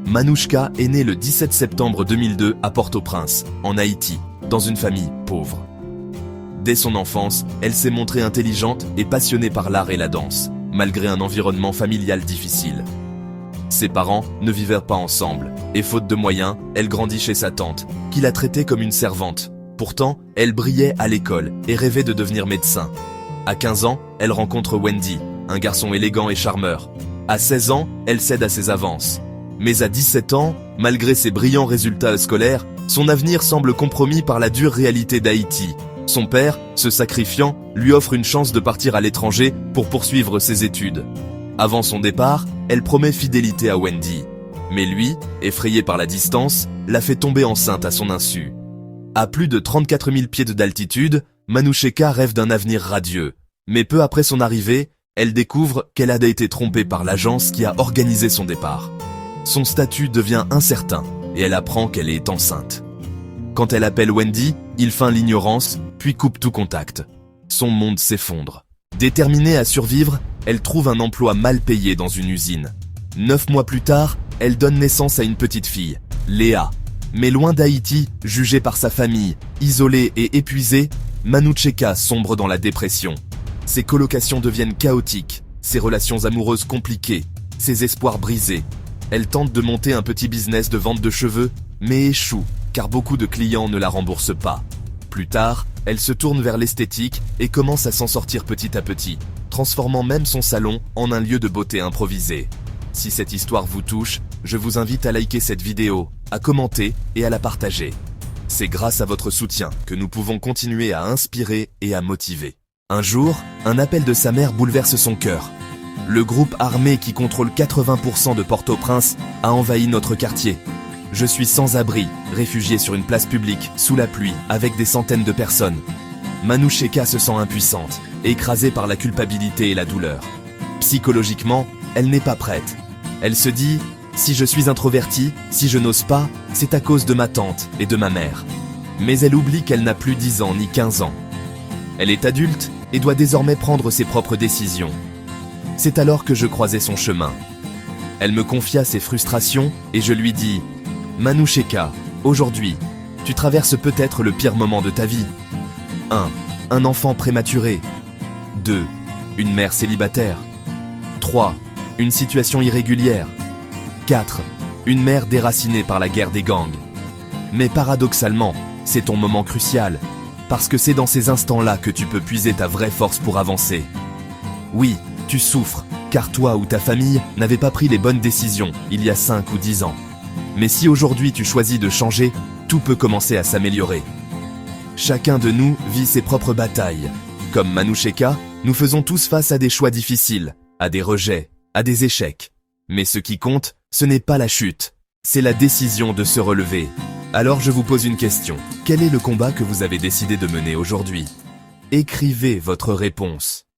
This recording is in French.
Manouchka est née le 17 septembre 2002 à Port-au-Prince, en Haïti, dans une famille pauvre. Dès son enfance, elle s'est montrée intelligente et passionnée par l'art et la danse, malgré un environnement familial difficile. Ses parents ne vivaient pas ensemble, et faute de moyens, elle grandit chez sa tante, qui la traitait comme une servante. Pourtant, elle brillait à l'école et rêvait de devenir médecin. À 15 ans, elle rencontre Wendy, un garçon élégant et charmeur. À 16 ans, elle cède à ses avances. Mais à 17 ans, malgré ses brillants résultats scolaires, son avenir semble compromis par la dure réalité d'Haïti. Son père, se sacrifiant, lui offre une chance de partir à l'étranger pour poursuivre ses études. Avant son départ, elle promet fidélité à Wendy. Mais lui, effrayé par la distance, la fait tomber enceinte à son insu. À plus de 34 000 pieds d'altitude, Manouchka rêve d'un avenir radieux. Mais peu après son arrivée, elle découvre qu'elle a été trompée par l'agence qui a organisé son départ. Son statut devient incertain et elle apprend qu'elle est enceinte. Quand elle appelle Wendy, il feint l'ignorance, puis coupe tout contact. Son monde s'effondre. Déterminée à survivre, elle trouve un emploi mal payé dans une usine. 9 mois plus tard, elle donne naissance à une petite fille, Léa. Mais loin d'Haïti, jugée par sa famille, isolée et épuisée, Manouchka sombre dans la dépression. Ses colocations deviennent chaotiques, ses relations amoureuses compliquées, ses espoirs brisés. Elle tente de monter un petit business de vente de cheveux, mais échoue, car beaucoup de clients ne la remboursent pas. Plus tard, elle se tourne vers l'esthétique et commence à s'en sortir petit à petit, transformant même son salon en un lieu de beauté improvisé. Si cette histoire vous touche, je vous invite à liker cette vidéo, à commenter et à la partager. C'est grâce à votre soutien que nous pouvons continuer à inspirer et à motiver. Un jour, un appel de sa mère bouleverse son cœur. Le groupe armé qui contrôle 80% de Port-au-Prince a envahi notre quartier. Je suis sans abri, réfugié sur une place publique, sous la pluie, avec des centaines de personnes. Manouchka se sent impuissante, écrasée par la culpabilité et la douleur. Psychologiquement, elle n'est pas prête. Elle se dit, si je suis introvertie, si je n'ose pas, c'est à cause de ma tante et de ma mère. Mais elle oublie qu'elle n'a plus 10 ans ni 15 ans. Elle est adulte et doit désormais prendre ses propres décisions. C'est alors que je croisai son chemin. Elle me confia ses frustrations et je lui dis « Manouchka, aujourd'hui, tu traverses peut-être le pire moment de ta vie. 1. Un enfant prématuré. 2. Une mère célibataire. 3. Une situation irrégulière. 4. Une mère déracinée par la guerre des gangs. Mais paradoxalement, c'est ton moment crucial, parce que c'est dans ces instants-là que tu peux puiser ta vraie force pour avancer. Oui, tu souffres, car toi ou ta famille n'avez pas pris les bonnes décisions il y a 5 ou 10 ans. Mais si aujourd'hui tu choisis de changer, tout peut commencer à s'améliorer. Chacun de nous vit ses propres batailles. Comme Manouchka, nous faisons tous face à des choix difficiles, à des rejets, à des échecs. Mais ce qui compte, ce n'est pas la chute, c'est la décision de se relever. Alors je vous pose une question. Quel est le combat que vous avez décidé de mener aujourd'hui? Écrivez votre réponse.